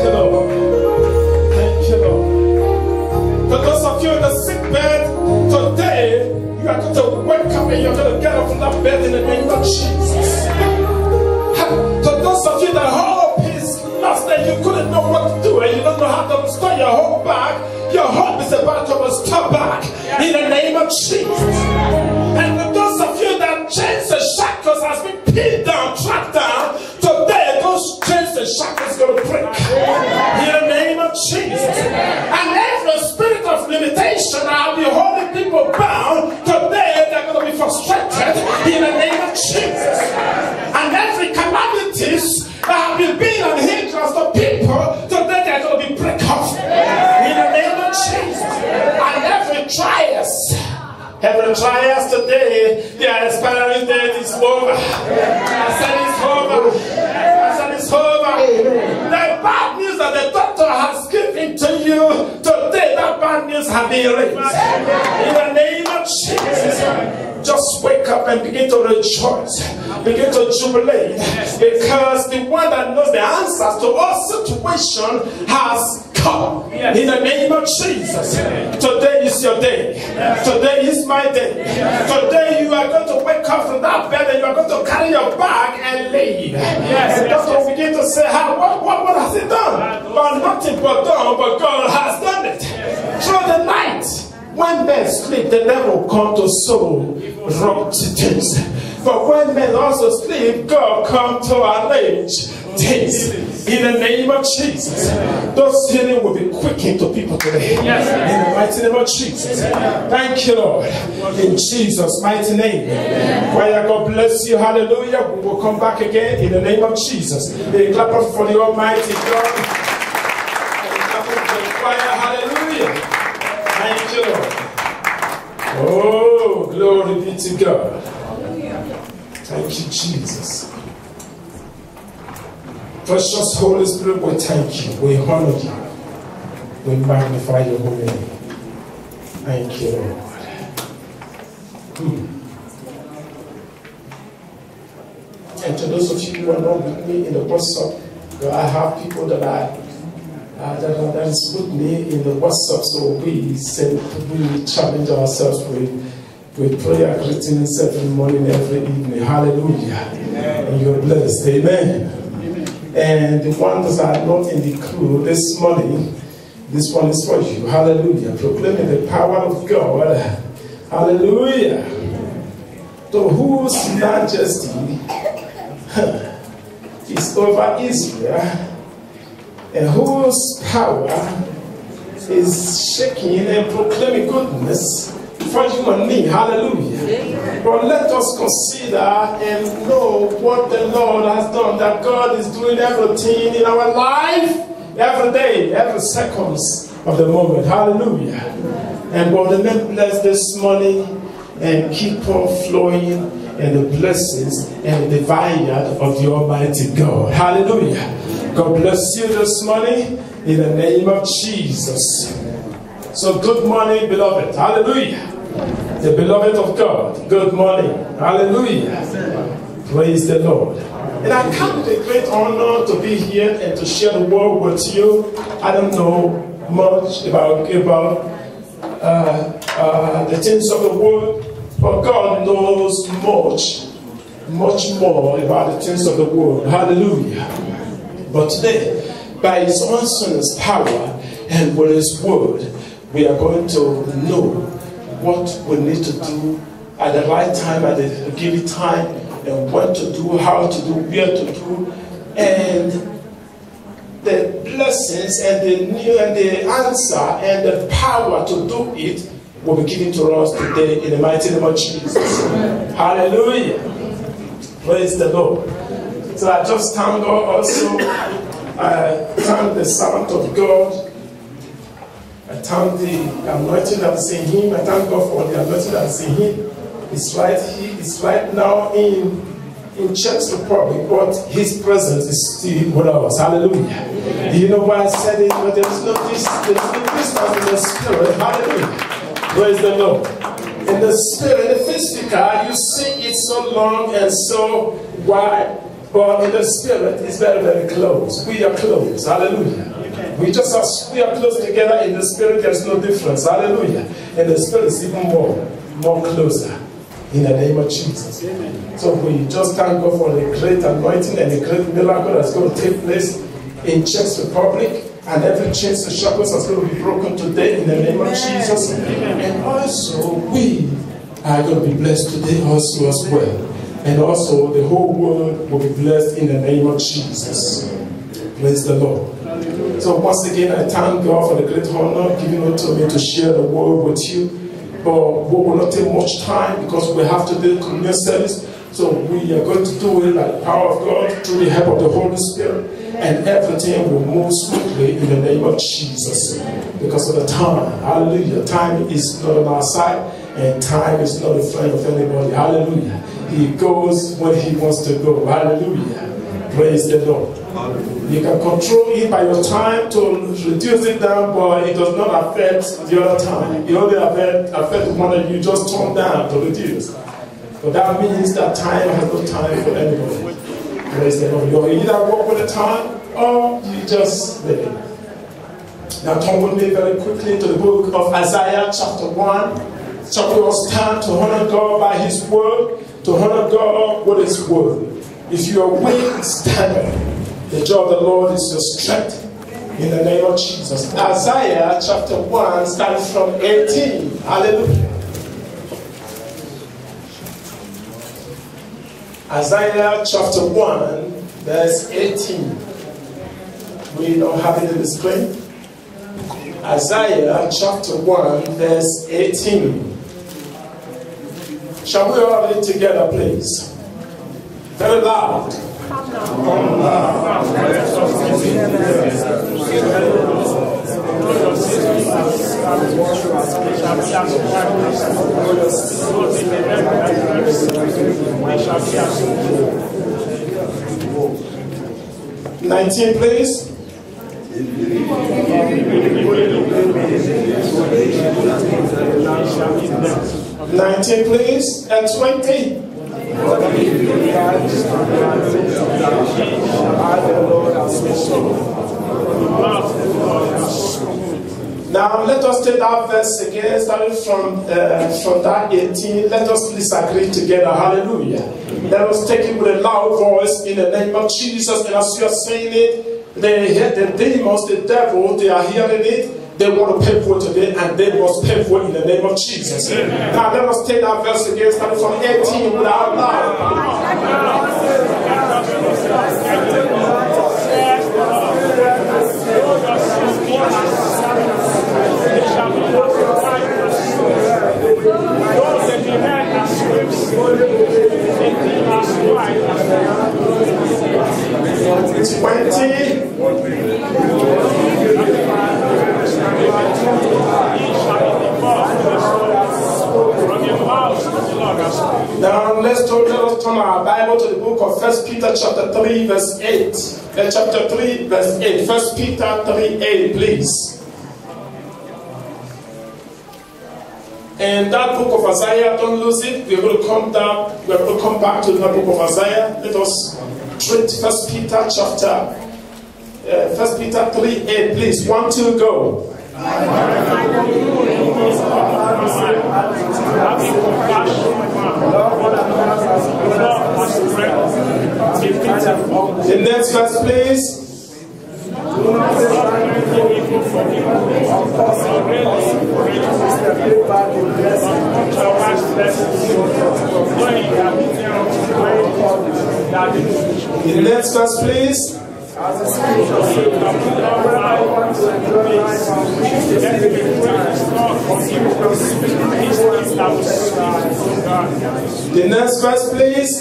you, Lord. Thank you, Lord. For those of you in the sick bed, today you are going to wake up and you're going to get up from that bed in the name of Jesus. For those of you that hope is lost and you couldn't know what to do and you don't know how to restore your hope back, your hope is about to restore back in the name of Jesus. And for those of you that chains and shackles has been pinned down, trapped down, today those chains and shackles going to break in the name of Jesus. And every spirit of limitation I'll be holding people bound, today they're going to be frustrated in the name of Jesus. And every calamities that have been an hindrance to people, today they're going to be break off in the name of Jesus. And every trials today, their expiring date is over. I said it's over. I said it's over. The bad news that the doctor has given to you today, that bad news has been erased. In the name of Jesus. Just wake up and begin to rejoice. Begin to jubilate. Because the one that knows the answers to all situation has come. In the name of Jesus. Today is your day. Today is my day. Today you are going to wake up from that bed and you are going to carry your bag and leave. And that's what we begin to say, what has he done? Well, nothing but done, but God has done it. Through the night, when men sleep, the devil comes to sow rough things. But when men also sleep, God comes to arrange things. In the name of Jesus. Those healing will be quickened to people today. In the mighty name of Jesus. Thank you, Lord. In Jesus' mighty name. Choir, God bless you. Hallelujah. We will come back again in the name of Jesus. A clap for the Almighty God. A clap for the choir. Hallelujah. Thank you, Lord. Oh, glory be to God. Thank you, Jesus. Precious Holy Spirit, we thank you. We honor you. We magnify your holy name. Thank you, Lord. And to those of you who are not with me in the WhatsApp, I have people that that is with me in the WhatsApp, so we challenge ourselves with prayer greetings every morning, every evening. Hallelujah. And you're blessed. Amen. And the ones that are not in the crew this morning, this one is for you. Hallelujah. Proclaiming the power of God. Hallelujah. To whose majesty is over Israel, and whose power is shaking and proclaiming goodness for you and me. Hallelujah. But let us consider and know what the Lord has done, that God is doing everything in our life, every day, every second of the moment. Hallelujah. And God, remain blessed this morning and keep on flowing in the blessings and the vineyard of the Almighty God. Hallelujah. God bless you this morning in the name of Jesus. So good morning, beloved. Hallelujah. The beloved of God, good morning. Hallelujah. Praise the Lord. And I count it a great honor to be here and to share the word with you. I don't know much about the things of the word, but God knows much more about the things of the word. Hallelujah. But today, by His own Son's power and with His word, we are going to know what we need to do at the right time, at the given time, and what to do, how to do, where to do, and the blessings and the answer and the power to do it will be given to us today in the mighty name of Jesus. Hallelujah. Praise the Lord. So I just thank God also. I thank the servant of God. I thank the anointing that is in him. I thank God for the anointing that is in him. He is right now in Czech Republic, but his presence is still with us. Hallelujah. Do you know why I said it? But there is no distance in the spirit. Hallelujah. Praise the Lord. In the spirit, in the physical, you see it so long and so wide. But in the spirit, it's very, very close. We are close. Hallelujah. We are close together. In the spirit, there's no difference. Hallelujah. In the spirit, it's even more closer. In the name of Jesus. So we just thank God for the great anointing and the great miracle that's going to take place in Czech Republic. And every chain and shackles is going to be broken today in the name of Jesus. And also, we are going to be blessed today also as well. And also, the whole world will be blessed in the name of Jesus. Praise the Lord. So once again, I thank God for the great honor given unto me to share the word with you. But we will not take much time because we have to do communion service. So we are going to do it by the power of God through the help of the Holy Spirit. And everything will move smoothly in the name of Jesus. Because of the time. Hallelujah. Time is not on our side. And time is not a friend of anybody. Hallelujah. He goes when he wants to go. Hallelujah. Praise the Lord. You can control it by your time to reduce it down, but it does not affect the other time. It only affect the one that you just turn down to reduce. But that means that time has no time for anybody. Praise the Lord. You either walk with the time or you just live it. Now turn with me very quickly to the book of Isaiah chapter 1. So we will stand to honor God by his word, to honor God with his word. If you are weak, stand up. The joy of the Lord is your strength. In the name of Jesus. Isaiah chapter 1 starting from 18. Hallelujah. Isaiah chapter 1 verse 18. We don't have it in the screen. Isaiah chapter 1 verse 18. Shall we all read together, please? Very loud. Come loud. 19, please. 19, please. And 20. Now let us take that verse again, starting from that 18. Let us please agree together. Hallelujah. Let us take it with a loud voice in the name of Jesus. And as you are saying it, the demons, the devil, they are hearing it. They want to pay for it today, and they must pay for it in the name of Jesus. Now let us take that verse again, starting from 18 without loud. Now let us turn our Bible to the book of 1 Peter chapter 3 verse 8. Chapter 3 verse 8. 1 Peter 3:8, please. And that book of Isaiah, don't lose it. We're going to come down. We're going to come back to that book of Isaiah. Let us treat 1 Peter chapter 1 Peter 3:8, please. 1, 2, go. The next verse, please. The next verse, please. The next verse, please.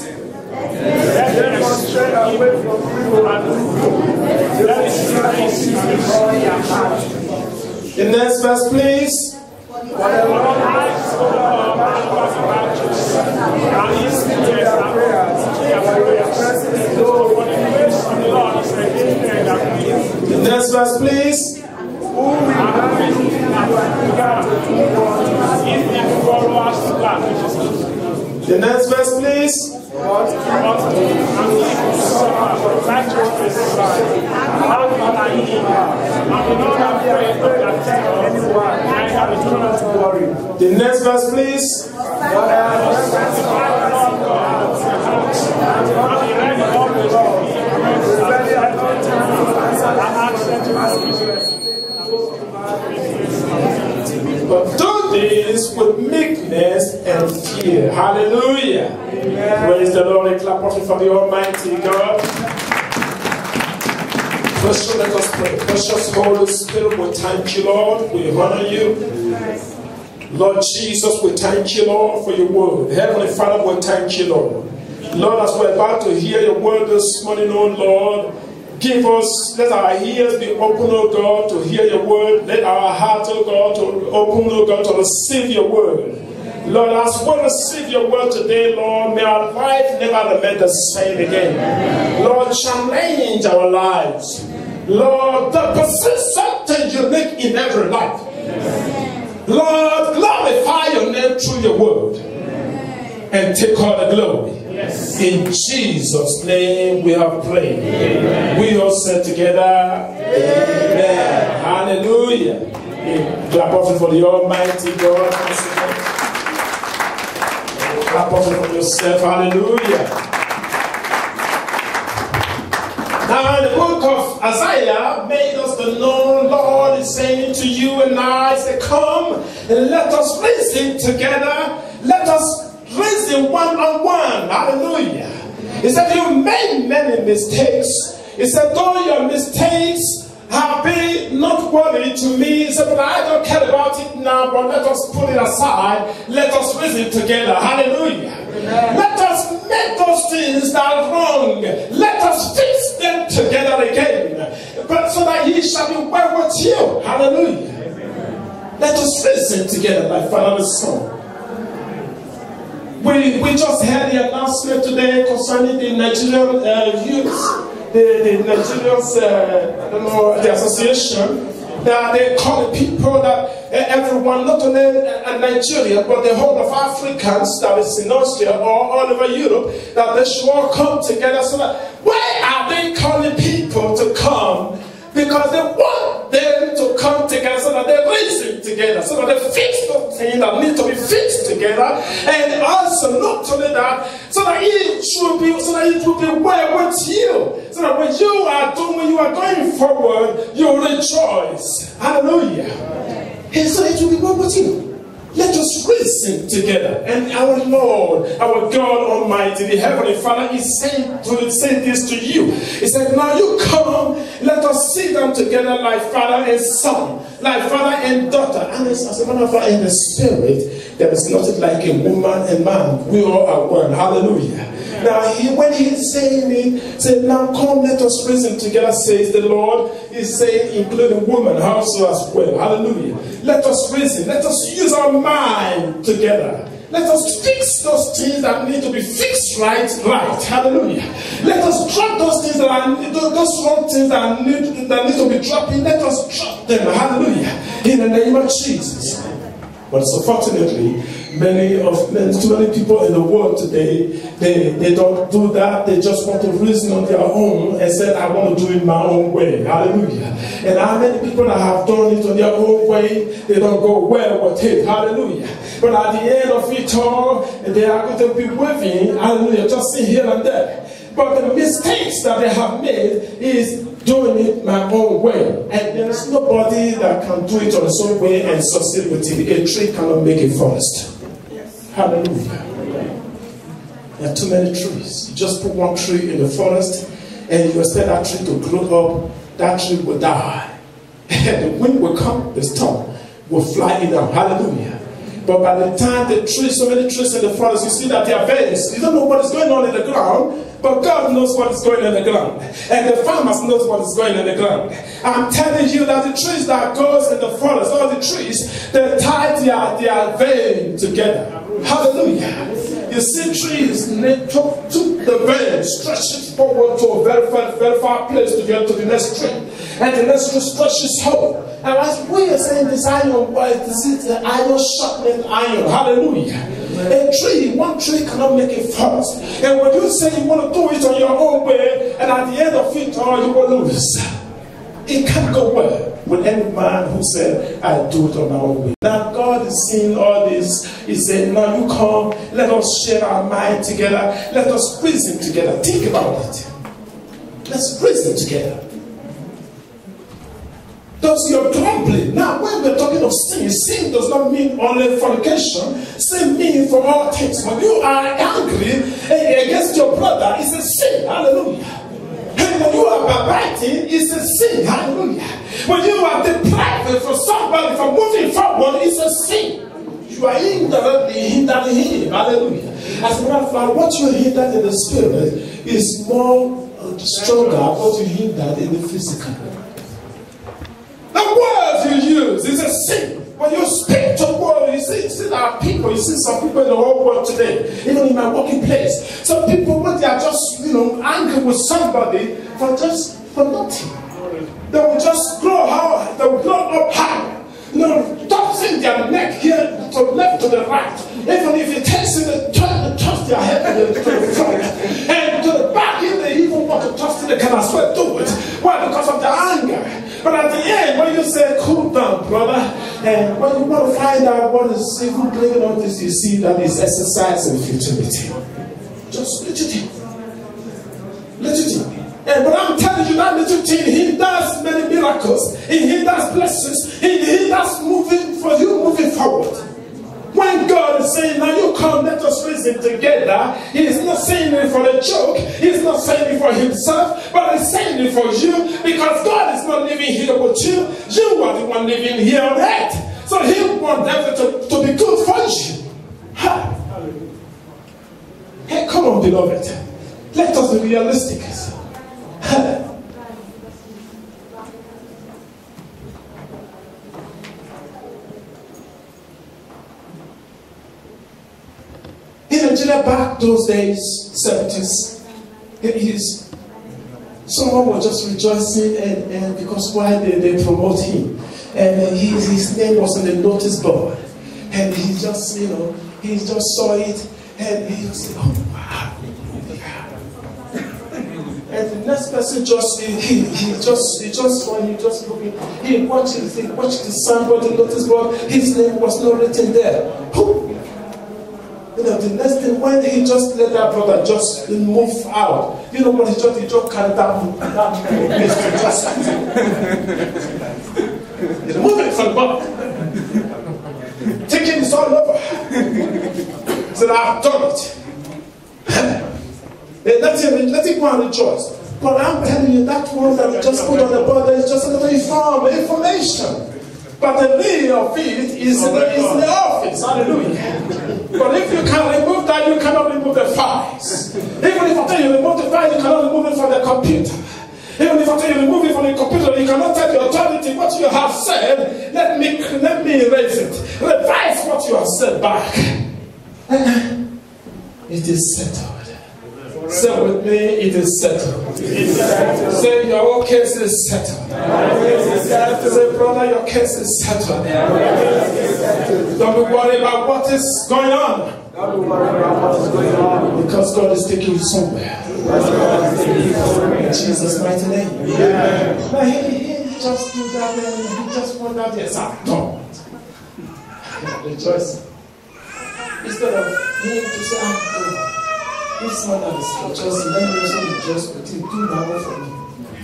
The next verse, please. The next verse, please. The next verse, please. The next verse, please. But do this with meekness and fear. Hallelujah. Amen. Praise the Lord and clap for the Almighty God. First, let us pray. Precious Holy Spirit, we thank you, Lord. We honor you. Lord Jesus, we thank you, Lord, for your word. Heavenly Father, we thank you, Lord. Lord, as we're about to hear your word this morning, oh Lord, give us, let our ears be open, oh God, to hear your word. Let our hearts, oh God, to open, oh God, to receive your word. Lord, as we receive your word today, Lord, may our life never remain the same again. Lord, challenge our lives. Lord, possess something unique in every life. Lord, glorify your name through your word and take all the glory. In Jesus' name we have prayed. Amen. We all said together, Amen. Hallelujah. Clap offering for the Almighty God. Clap offering for yourself. Hallelujah. Now the book of Isaiah made us to know, Lord is saying to you and I, say, come and let us reason together. Let us reason one-on-one. Hallelujah. He said, you made many mistakes. He said, though your mistakes have been not worthy to me, he said, but I don't care about it now, but let us put it aside. Let us reason together. Hallelujah. Amen. Let us make those things that are wrong. Let us fix them together again. But so that ye shall be well with you. Hallelujah. Amen. Let us reason together like Father and Son. We just had the announcement today concerning the Nigerian youth. The Nigerians, I don't know, the association, that they call the people that everyone, not only in Nigeria, but the whole of Africans that is in Austria or all over Europe, that they should all come together. So that, why are they calling people to come? Because they want them to come together so that they reason together, so that they fix the things that need to be fixed together, and also not only that, so that it should be, so that it will be well with you, so that when you are going forward, you rejoice. Hallelujah. And so it will be well with you. Let us reason together. And our Lord, our God Almighty, the Heavenly Father is saying this to you. He said, now you come, let us sit down together like father and son, like father and daughter. And as a matter of fact, in the spirit, there is nothing like a woman and man. We all are one. Hallelujah. Now, when he's saying it, said, now come, let us reason together, says the Lord. He's saying, including women also as well. Hallelujah. Let us reason. Let us use our mind together. Let us fix those things that need to be fixed right. Hallelujah. Let us drop those things that are, those wrong things that need to be dropping. Let us drop them. Hallelujah. In the name of Jesus. But unfortunately, too many people in the world today, they don't do that. They just want to reason on their own and say, I want to do it my own way. Hallelujah. And how many people that have done it on their own way, they don't go well with it. Hallelujah. But at the end of it all, they are going to be waving, hallelujah, just see here and there. But the mistakes that they have made is doing it my own way. And there is nobody that can do it on his own way and succeed with it. A tree cannot make a forest. Hallelujah. There are too many trees. You just put one tree in the forest and you expect that tree to grow up, that tree will die. And the wind will come, the storm will fly it down. Hallelujah. But by the time the trees, so many trees in the forest, you see that they are various. You don't know what is going on in the ground, but God knows what is going on in the ground. And the farmers knows what is going on in the ground. I'm telling you that the trees that goes in the forest, all the trees, they tie their vein together. Hallelujah. You see trees, they took the vein, stretch it forward to a very far place to get to the next tree. And the next tree stretches home. And as we are saying this iron, this is the iron sharpening iron. Hallelujah. One tree cannot make a forest. And when you say you want to do it on your own way, and at the end of it all, you will lose. It can't go well with any man who said, I do it on my own way. Now God is seeing all this. He said, now you come, let us share our mind together. Let us reason together. Think about it. Let's reason together. Does your grumbling, now when we're talking of sin, sin does not mean only fornication. Sin means for all things. When you are angry against your brother, it's a sin. Hallelujah. And when you are backbiting, it's a sin. Hallelujah. When you are deprived for somebody from moving forward, it's a sin. You are indirectly hindering him. Hallelujah. As a matter of fact, what you hindered in the spirit is more stronger than what you hindered in the physical. The words you use is a sin. When you speak to the world, you see there are people, you see some people in the whole world today, even in my working place. Some people, when they are just, angry with somebody for nothing. They will just grow high, they will grow up high. Tossing their neck here to left to the right. Even if it takes them to toss their head to the front and to the back, if they even want to toss it, they can as well do it. Why? Because of the anger. But at the end, when you say, cool down, brother, and when you want to find out what is even bringing on this, you see that it's exercising futility. Just let it in. Let it in. But I'm telling you, that little thing, he does many miracles. He does blessings. He does moving for you, moving forward. When God is saying, now you come, let us reason together, he is not saying it for a joke. He's not saying it for himself, but he's saying it for you, because God is not living here with you. You are the one living here on earth. So he wants everything to be good for you. Hey, come on, beloved. Let us be realistic. In Nigeria, back those days, 70s, 80s, someone was just rejoicing and because why they promote him. And his name was on the notice board. And he just, he just saw it and he said, oh wow. And the next person just when you just looking, he watched the signboard, the notice board, his name was not written there. The next thing, when he just let that brother just move out, you know what he just carried that just he's moving from God. Taking this all over. He said, I've done it. Let him go and rejoice. But I'm telling you, that one that we just put on the board is just a little information. But the real of it is in the office. Hallelujah. But if you can remove that, you cannot remove the files. Even if I tell you remove the file, you cannot remove it from the computer. Even if I tell you remove it from the computer, you cannot tell the authority what you have said. Let me erase it. Revise what you have said back. It is settled. Say with me, it is settled. Say your whole case is settled. Say, brother, your case is settled. Don't be worried about what is going on. Because God is taking you somewhere. In Jesus' mighty name. Now he just do that and he just want that. Yes, I don't. Rejoicing. Instead of him to say, this man is just let me also rejoice with him. Do now for me.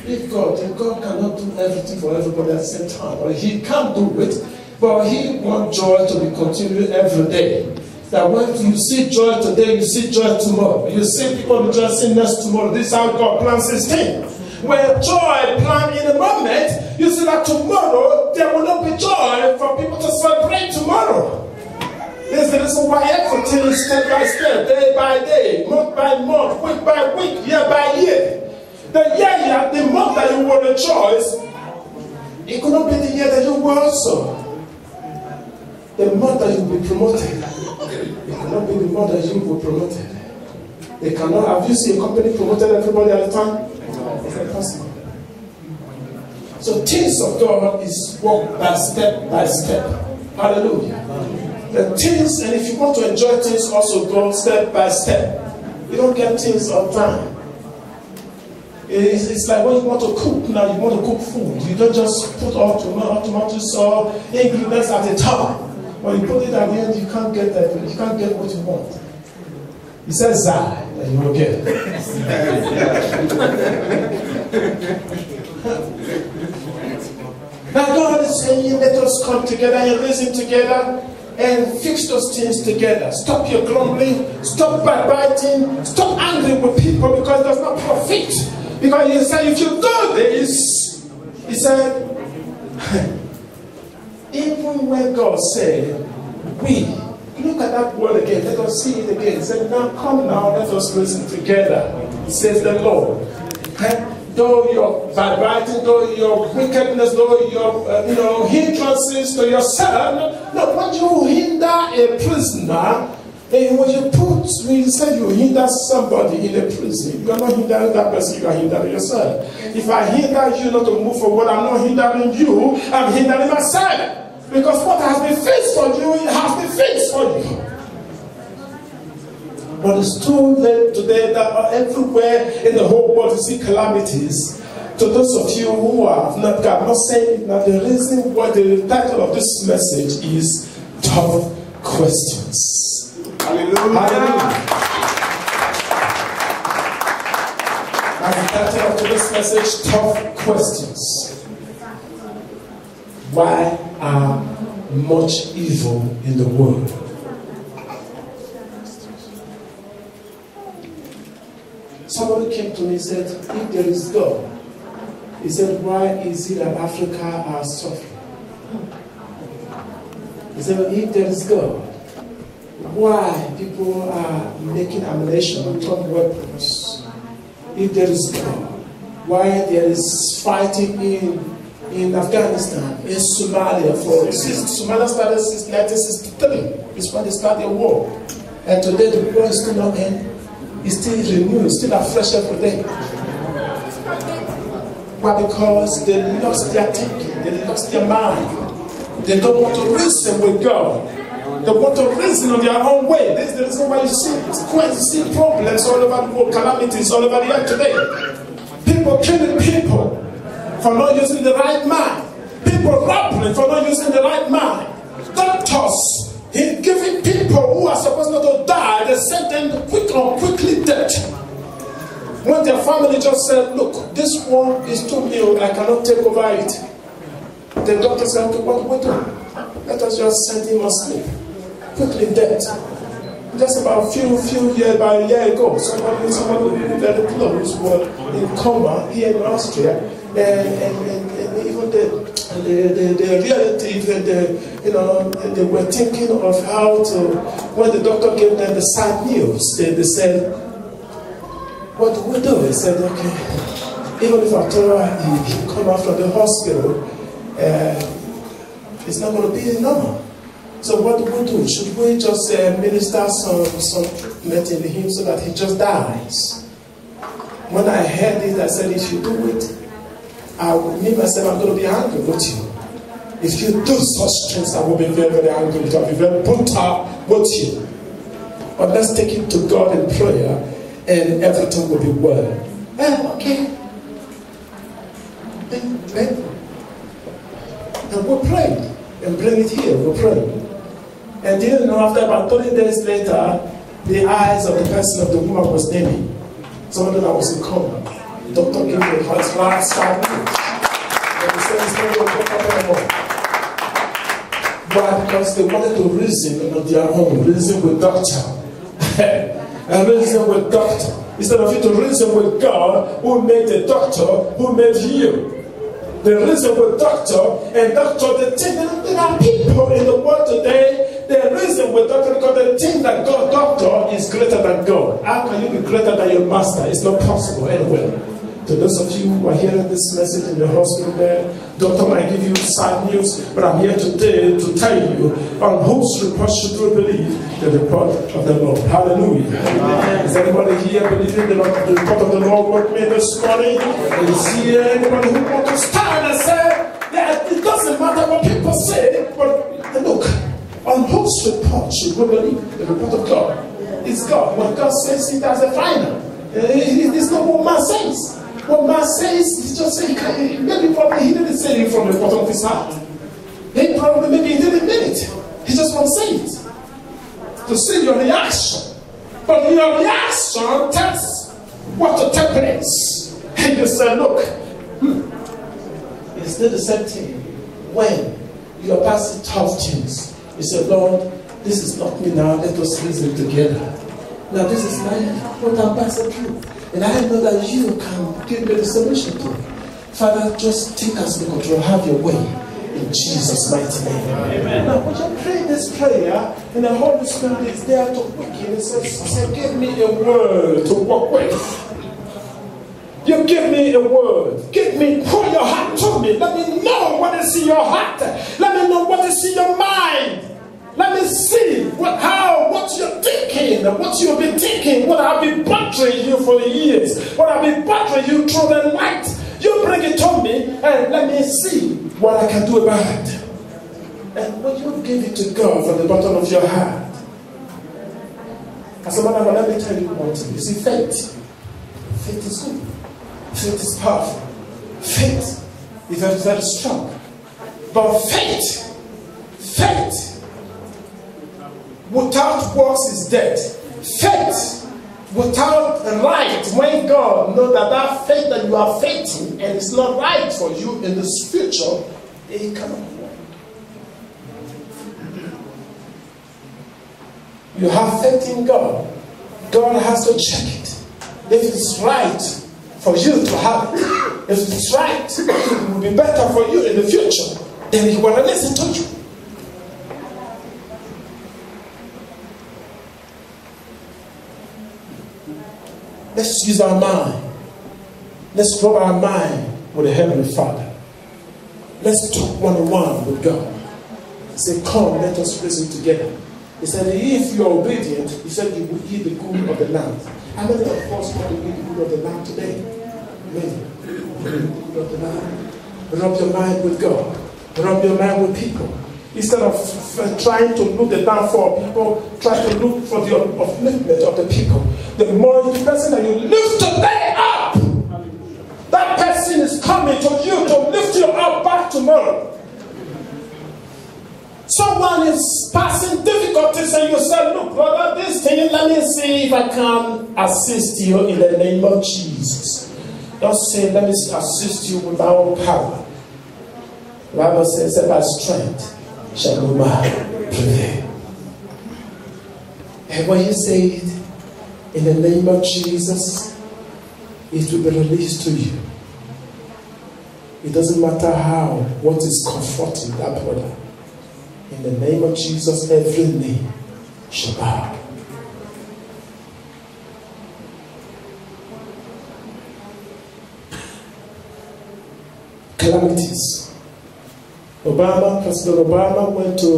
If God cannot do everything for everybody at the same time, or he can't do it, but he wants joy to be continued every day. That when you see joy today, you see joy tomorrow. You see people rejoicing next tomorrow. This is how God plans his thing. Where joy planned in a moment, you see that tomorrow there will not be joy for people to celebrate tomorrow. There's the reason why everything is step by step, day by day, month by month, week by week, year by year. The month that you will rejoice, it could not be the year that you will also. The month that you will be promoted, it could not be the month that you will be promoted. They cannot. Have you seen a company promoted everybody at a time? It's not possible. So things of God is walked by step by step. Hallelujah. The things, and if you want to enjoy things, also go step by step. You don't get things all the time. It's like when you want to cook now, you want to cook food. You don't just put all tomatoes or ingredients at a time. When you put it at the end, you can't get that. You can't get what you want. He says Zai, and you will get it. Now God is saying, let us come together and reason together and fix those things together. Stop your grumbling, stop backbiting, stop angry with people because it does not profit. Because he said, if you do this, he said, even when God said, we, look at that word again, let us see it again. He said, now come now, let us reason together, says the Lord. Though your backbiting, though your wickedness, though your hindrances to yourself, no, when you hinder a prisoner, when you said you hinder somebody in a prison, you are not hindering that person, you are hindering yourself. If I hinder you not to move forward, I'm not hindering you, I'm hindering myself. Because what has been fixed for you, it has been fixed for you. But it's too late today that everywhere in the whole world you see calamities. To those of you who have not, I'm not saying that the reason why the title of this message is Tough Questions. Hallelujah. Hallelujah. As the title of today's message, Tough Questions. Why are much evil in the world? Somebody came to me and said, if there is God, he said, why is it that Africa are suffering? He said, if there is God, why people are making ammunition and atomic weapons? If there is God, why there is fighting in Afghanistan, in Somalia? Somalia started since 1963. It's when they started the war. And today the war is still not end. It's still renewed, it's still afresh every day. Why? Because they lost their thinking, they lost their mind. They don't want to reason with God. They want to reason on their own way. This is the reason why you see problems all over the world, calamities all over the earth today. People killing people for not using the right mind. People robbing for not using the right mind. Doctors giving people who are supposed not to die, they send them quickly dead. When their family just said, look, this one is too new, I cannot take over it. The doctor said, okay, what do we do? Let us just send him asleep. Quickly dead. Just about a few years, about a year ago, somebody very close was in coma here in Austria, and even the relatives, they were thinking of how to, when the doctor gave them the sad news, they said, what do we do? He said, okay, even if after he come out from the hospital, it's not going to be normal. So what do we do? Should we just minister some treatment in him so that he just dies? When I heard it, I said, if you do it, me myself, I'm going to be angry with you. If you do such things, I will be very, very angry with you. I'll be very brutal with you. But let's take it to God in prayer, and everything will be well. Okay. And we'll pray. And bring it here, we'll pray. And you know, after about 30 days later, the eyes of the person of the woman was dimming. Somebody that was in coma. The doctor gave me his last 5 minutes. And he said, it's not going to go up anymore. Why? Because they wanted to reason on their own, reason with doctor. And reason with doctor. Instead of you to reason with God, who made the doctor, who made you. The reason with doctor, and doctor, they think there are people in the world today, they reason with doctor because they think that God, doctor is greater than God. How can you be greater than your master? It's not possible anyway. To those of you who are hearing this message in the hospital there, doctor might give you sad news, but I'm here today to tell you on whose report should you believe? The report of the Lord. Hallelujah. Amen. Is anybody here believing the report of the Lord with me this morning? Is here anybody who wants to stand and say, yeah, it doesn't matter what people say, but look, on whose Whose report should we believe? The report of God. It's God. What God says, He does the final. It's not what man says. What man says, He just saying, maybe probably He didn't say it from the bottom of His heart. Maybe He didn't mean it. He just won't say it. To see your reaction. But your reaction tells what to take place. And you say, look, it's still the same thing. When you are passing tough things, you say, Lord, this is not me now, let us reason together. Now this is what I'm passing through. And I know that you can give me the solution to it. Father, just take us in control, have your way. In Jesus' mighty name. Amen. Now, when you pray this prayer, and the Holy Spirit is there to quicken, it says, give me a word to work with. You give me a word. Pour your heart to me. Let me know what is in your heart. Let me know what is in your mind. Let me see what you're thinking, what you've been thinking, what I've been bothering you for years, what I've been bothering you through the night. You bring it to me and let me see what I can do about it. And when you give it to God from the bottom of your heart, as a matter of fact, let me tell you one thing. You see, faith is good. Faith is powerful. Faith is very, very strong. But faith without works is dead. Faith without right, when God knows that faith that you are faithing and it's not right for you in this future, it cannot work. You have faith in God. God has to check it. If it's right for you to have it, if it's right, it will be better for you in the future, then He will listen to you. Let's use our mind. Let's rub our mind with the Heavenly Father. Let's talk one-on-one with God. Say, come, let us reason together. He said, if you are obedient, He said, you will eat the good of the land. How many of us want to eat the good of the land today? Many. The good of the land. Rub your mind with God. Rub your mind with people. Instead of trying to look the downfall of people, try to look for the upliftment of the people. The more the person that you lift today up, that person is coming to you to lift you up back tomorrow. Someone is passing difficulties and you say, look, brother, this thing, let me see if I can assist you in the name of Jesus. Don't say, let me assist you with my own power. The Bible says that by strength shall no man prevail. And when you say it in the name of Jesus, it will be released to you. It doesn't matter what is comforting that brother. In the name of Jesus, every knee shall bow. Calamities. President Obama went to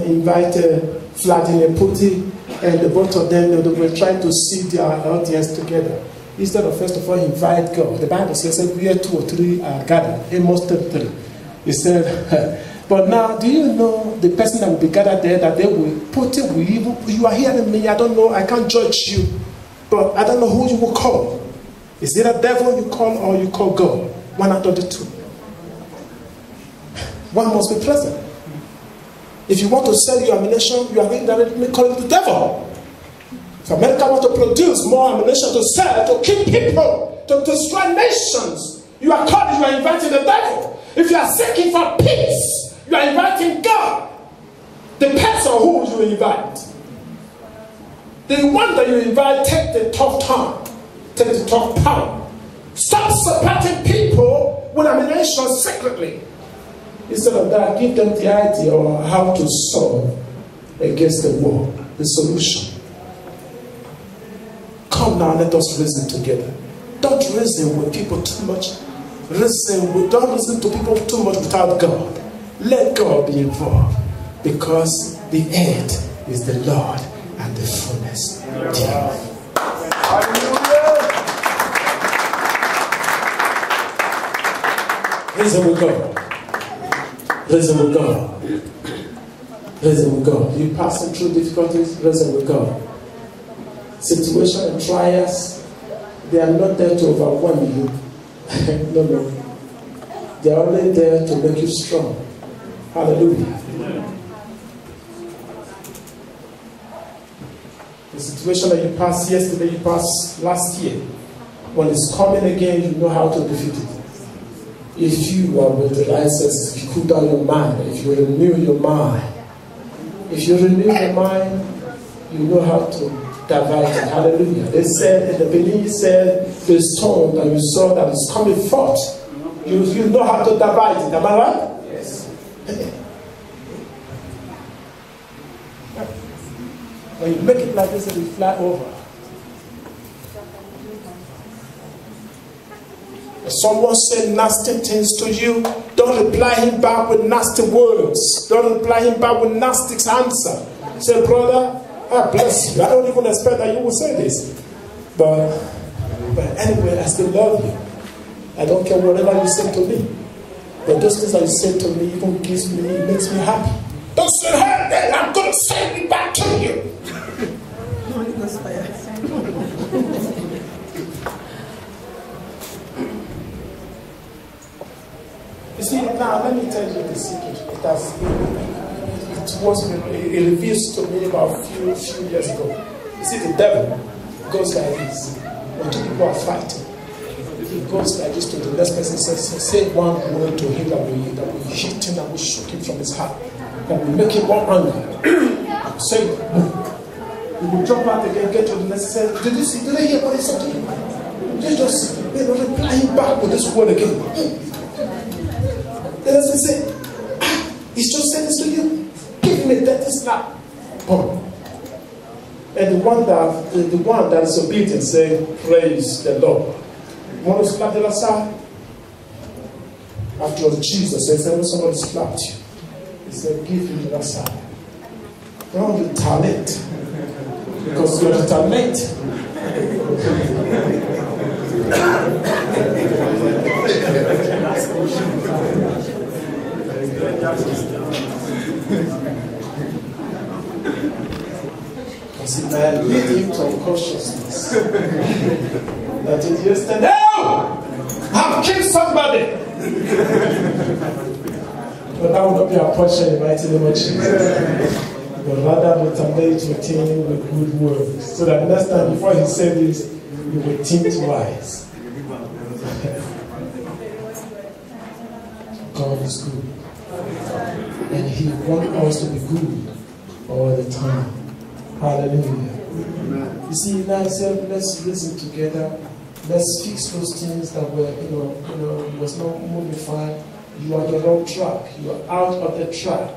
invite Vladimir Putin, and the both of them they were trying to see their audience together. Instead of first of all invite God, the Bible says where 2 or 3 are gathered, Amos 3. He said, but now do you know the person that will be gathered there that they will put it with you? You are hearing me, I don't know, I can't judge you, but I don't know who you will call. Is it a devil you call or you call God? One out of the two. One must be present. If you want to sell your ammunition, you are indirectly calling the devil. If America wants to produce more ammunition to sell, to kill people, to destroy nations, you are inviting the devil. If you are seeking for peace, you are inviting God. Depends on who you invite. The one that you invite, take the tough time, take the tough power. Stop supporting people with ammunition secretly. Instead of that, give them the idea of how to solve against the war, the solution. Come now, let us reason together. Don't reason with people too much. Don't listen to people too much without God. Let God be involved, because the end is the Lord and the fullness thereof. Reason with God. Reason with God. Reason with God. You passing through difficulties, reason with God. Situation and trials, they are not there to overwhelm you. No. They are only there to make you strong. Hallelujah. The situation that you passed yesterday, you passed last year. When it's coming again, you know how to defeat it. If you are with the license, if you cool down your mind, if you renew your mind, if you renew your mind, you know how to divide it. Hallelujah. They said in the beginning, said the stone that you saw that is coming forth, you know how to divide it. Am I right? Yes. When you make it like this, it will fly over. If someone said nasty things to you, don't reply him back with nasty words. Don't reply him back with nasty answer. Say, brother, I bless you. I don't even expect that you will say this. But anyway, I still love you. I don't care whatever you say to me. But those things that you say to me even makes me happy. Don't say, hey, then I'm going to send it back to you. You see, now let me tell you the secret. It reveals to me about a few years ago. You see, the devil goes like this. When two people are fighting, he goes like this to the next person, say one word to him that will hit him, that will shock him from his heart, that will make him more angry. Say, he will jump out again, get to the next, say, did you hear what he said to him? They just reply him back with this word again. Then as we say, he's just saying this to you. Give him a dirty slap. Boom. And the one that is obedient say, praise the Lord. You want to slap the other side? After all, Jesus says, when somebody slapped you, he said, give him the other side. Don't retaliate. Because you retaliate. Because it may lead him to unconsciousness. That it just said, no! I've killed somebody! But that will not be our portion in the mighty name of Jesus. But rather retaliate with him with good words. So that next time before he said this, you will think twice. God is good. And he wants us to be good all the time. Hallelujah. You see, now I said, let's listen together. Let's fix those things that were, was not moving fine. You are on the wrong track. You are out of the track.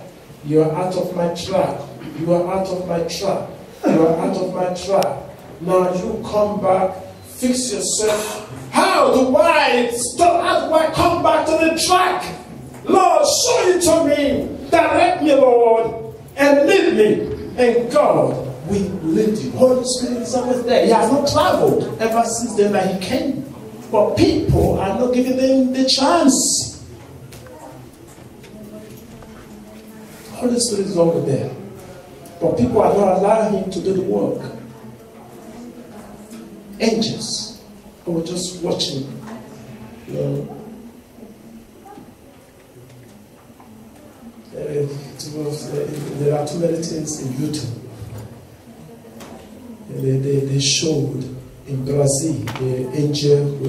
You are out of my track. You are out of my track. You are out of my track. Now you come back, fix yourself. How do I stop? How do I come back to the track? Lord, show it to me. Direct me, Lord, and lead me. And God will lead you. Holy Spirit is always there. He has not traveled ever since then that he came. But people are not giving them the chance. Holy Spirit is over there. But people are not allowing him to do the work. Angels who were just watching, there are too many things in YouTube. They showed in Brazil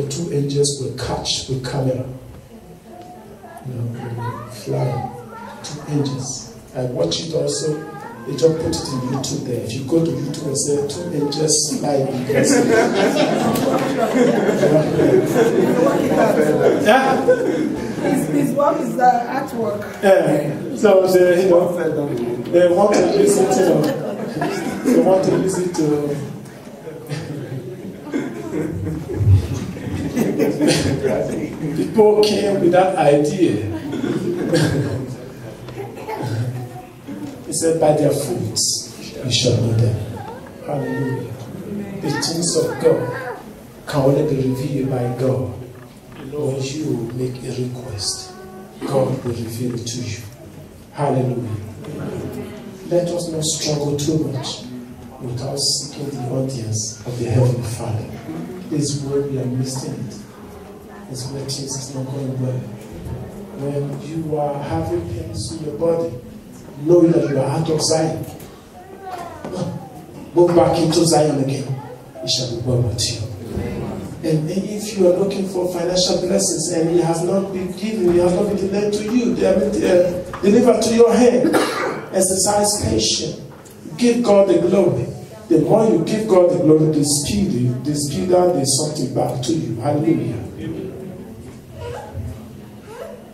two angels were catch with camera, flying, two angels. I watch it also. They just put it in YouTube there. If you go to YouTube and say two angels flying in Brazil. His work is artwork. So they want to use it. They want to use it to. People came with that idea. He said, by their fruits you shall know them. Hallelujah. The things of God can only be revealed by God. When you make a request, God will reveal it to you. Hallelujah. let us not struggle too much without seeking the audience of the Heavenly Father. This is where we are missing it. It's where things is not going well. When you are having pains in your body, knowing that you are out of Zion, go back into Zion again. It shall be well with you. And if you are looking for financial blessings and it has not been given, it has not been delivered to you, they have been delivered to your hand, exercise patience. Give God the glory. The more you give God the glory, the speedier there's something back to you. Hallelujah.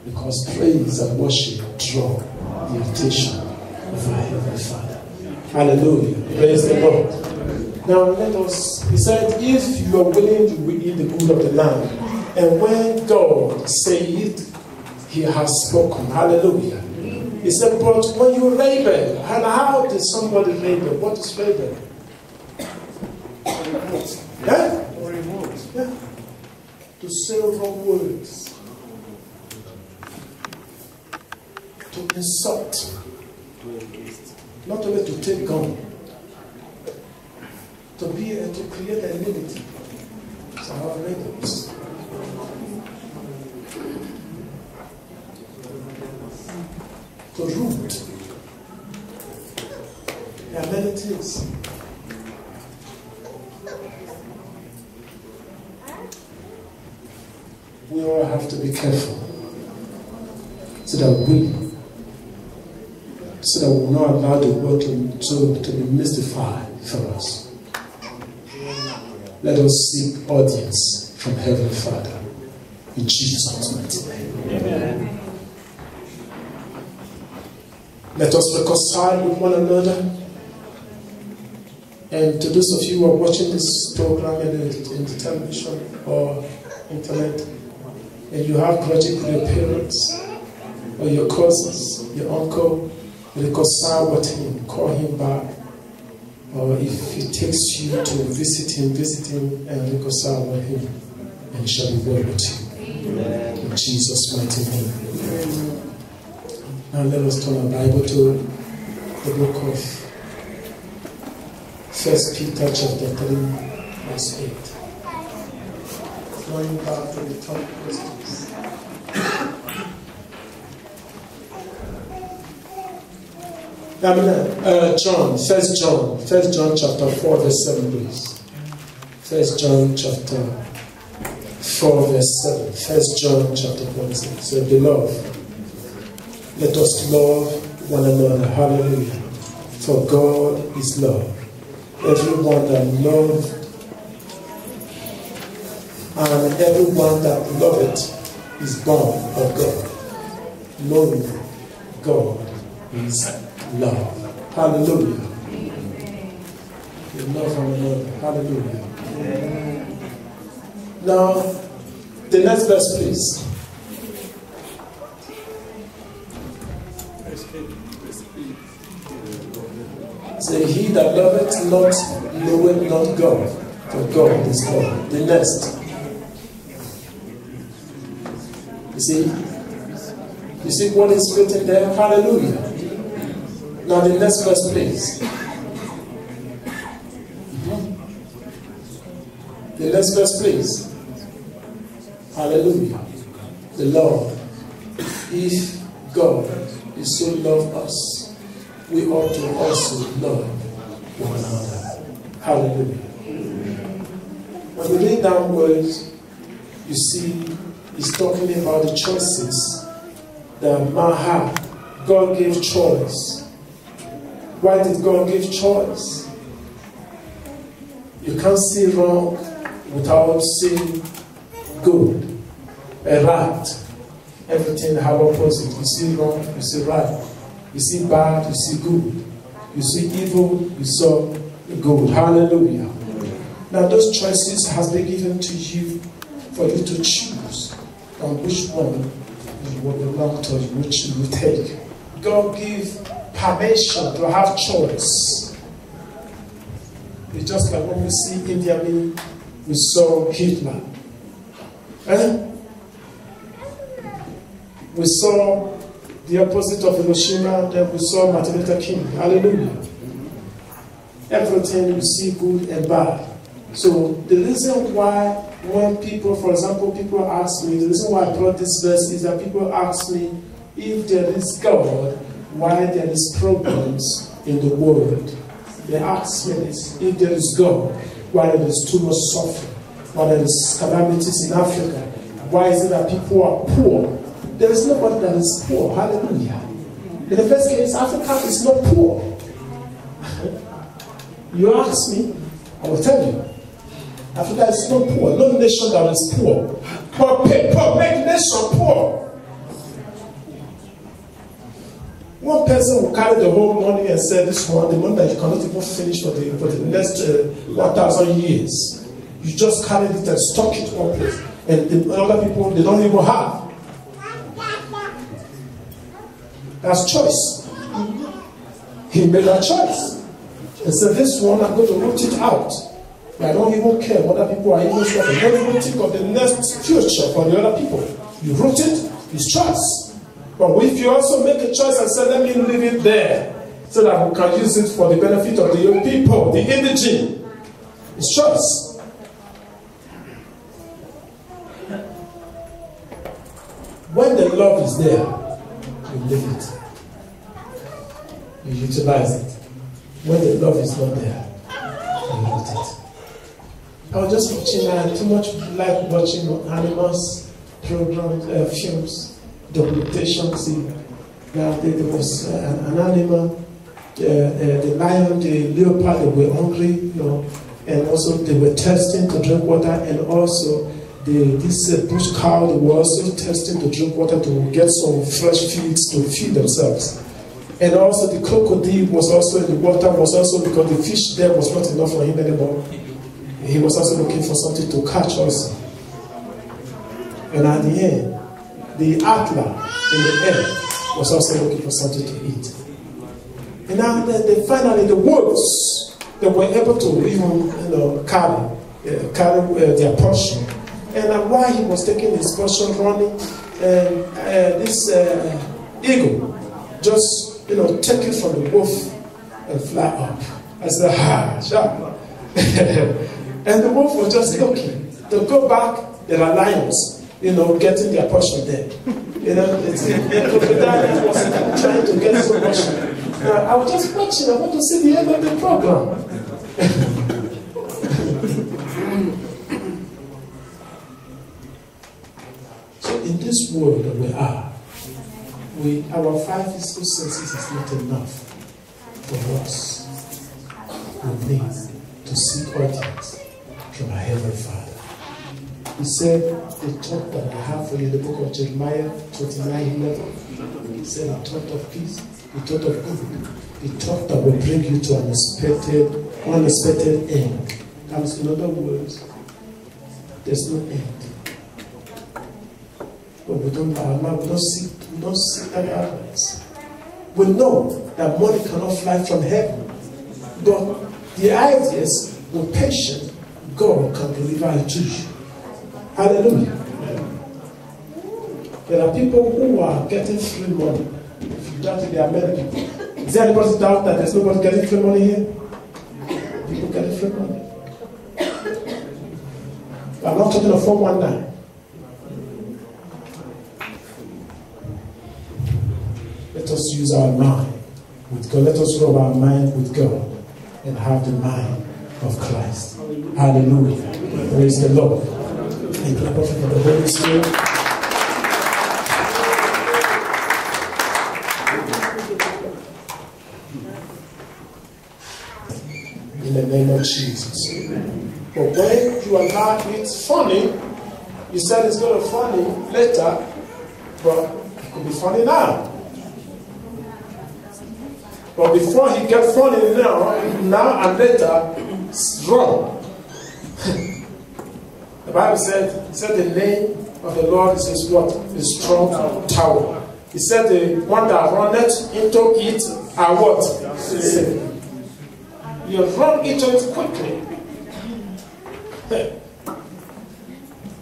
Because praise and worship draw the attention of our Heavenly Father. Hallelujah. Praise the Lord. Now he said, if you are willing to eat the good of the land, and when God said it, he has spoken. Hallelujah. He said, but when you labor, and how did somebody labor? What is labor? Yeah? Yeah. To say wrong words. To insult. Not only to take gun. To be and to create enmity. So our labors. To root. There are many things. We all have to be careful so that we will not allow the world to be mystified for us. Let us seek audience from Heavenly Father in Jesus' mighty name. Amen. Let us reconcile with one another. And to those of you who are watching this program in the television or internet, and you have grudges with your parents or your cousins, your uncle, reconcile with him, call him back. Or if it takes you to visit him and reconcile with him, and it shall be well with you. Amen. In Jesus' mighty name. Amen. Now let us turn our Bible to the book of 1 Peter chapter 3, verse 8. Going back to the top questions. First John chapter 4, verse 7, please. 1 John chapter 4, verse 7. 1 John chapter 4, verse 7. So, beloved, let us love one another. Hallelujah. For God is love. Everyone that loved and everyone that loveth is born of God. Knowing God is love. Hallelujah. We love one another. Hallelujah. Now, the next verse, please. Say, he that loveth not knoweth not God, for God is love. The next. You see what is written there? Hallelujah. Now the next verse, please. The next verse, please. Hallelujah. The Lord, if God is so love us, we ought to also love one another. Hallelujah. When we read down words, you see, he's talking about the choices that man had. God gave choice. Why did God give choice? You can't see wrong without seeing good, a right. Everything have opposite. You see wrong, you see right. You see bad, you see good. You see evil, you saw good. Hallelujah. Now those choices has been given to you for you to choose on which one will belong to you, which you will take. God gives permission to have choice. It's just like when we see Idi Amin, we saw Hitler. We saw the opposite of Hiroshima, then we saw Martin Luther King. Hallelujah. Everything you see good and bad. So the reason why when people, for example, people ask me, the reason why I brought this verse is that people ask me if there is God, why there is problems in the world. They ask me this, if there is God, why there is too much suffering, why there is calamities in Africa, why is it that people are poor? There is nobody that is poor. Hallelujah. In the first case, Africa is not poor. You ask me, I will tell you. Africa is not poor. No nation that is poor. But people make nation poor. One person will carry the whole money and say, this one, the money that you cannot even finish for the next 1,000 years. You just carry it and stock it one place. And the other people, they don't even have. That's choice. He made a choice. And said, this one, I'm going to root it out. But I don't even care what other people are even suffering. Don't even think of the next future for the other people. You root it, it's choice. But if you also make a choice and say, let me leave it there, so that we can use it for the benefit of the young people, the indigene, it's choice. When the love is there, you leave it. You utilize it. When the love is not there, you root it. I was just watching, I too much like watching animals, programs, films, documentations. There was an animal, the lion, the leopard, they were hungry, you know, and also they were thirsting to drink water, and also this bush cow, they were also thirsting to drink water to get some fresh feeds to feed themselves. And also the crocodile was also in the water, was also because the fish there was not enough for him anymore. He was also looking for something to catch also. And at the end, the antler in the air was also looking for something to eat. And now finally the wolves, they were able to even carry their portion. And while he was taking his portion running, this eagle just take it from the wolf and fly up. I said, sharp. And the wolf was just looking. To go back, there are lions, getting their portion there. The crocodile was trying to get his portion. I was just watching. I want to see the end of the program. So in this world that we are, our 5 physical senses is not enough for us. We need to seek audience from our Heavenly Father. He said, the thought that I have for you in the book of Jeremiah 29:11. He said, a thought of peace, a thought of good, a thought that will bring you to an unexpected end. That is, in other words, there's no end. But we don't seek that advice. We know that money cannot fly from heaven. But the idea is, with patience, God can deliver it to you. Hallelujah. There are people who are getting free money. If you doubt it, there are many people. Is there anybody doubt that there's nobody getting free money here? People getting free money. I'm not talking of 419. Let us use our mind with God. Let us rub our mind with God and have the mind of Christ. Hallelujah. Praise the Lord. Thank you, Prophet, for the Holy Spirit. In the name of Jesus. But when you allow it funny, you said it's going to be funny later, but it could be funny now. But before he gets funny now and later, it's wrong. The Bible said the name of the Lord is what? A strong tower. He said the one that runneth into it are what? Safe. You run into it quickly.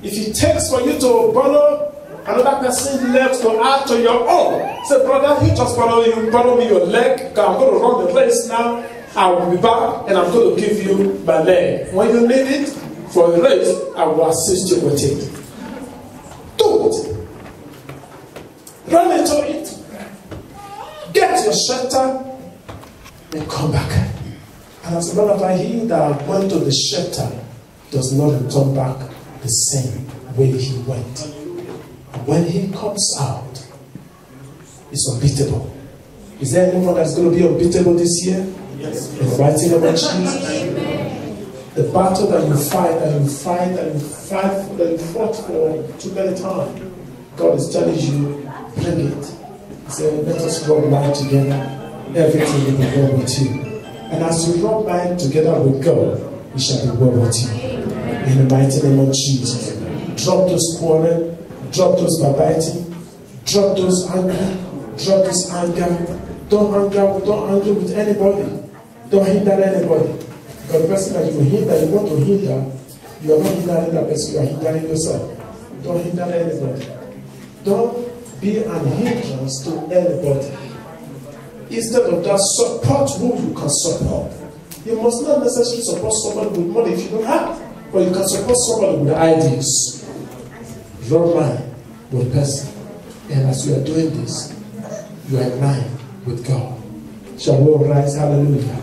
If it takes for you to borrow Another person left to add to your own. Say, brother, you just borrow me your leg. I'm going to run the race now. I will be back and I'm going to give you my leg. When you need it for the race, I will assist you with it. Do it. Run into it. Get your shelter and come back. And as a matter of fact, he that went to the shelter does not return back the same way he went. When he comes out, it's unbeatable. Is there anyone that's going to be unbeatable this year? Yes. In the mighty name of Jesus. The battle that you fight, that you fought for too many times, God is telling you, bring it. He said, let us rub mind together. Everything will be well with you. And as you rub mind together with God, it shall be well with you. In the mighty name of Jesus. Drop those quarrel, drop those backbiting, drop those anger, drop this anger. Don't anger with anybody. Don't hinder anybody. Because the person that you want to hinder, you are not hindering that person, you are hindering yourself. Don't hinder anybody. Don't be an hindrance to anybody. Instead of that, support who you can support. You must not necessarily support somebody with money if you don't have. But you can support somebody with ideas. Rub mind with person. And as you are doing this, you are in line with God. Shall we rise? Hallelujah.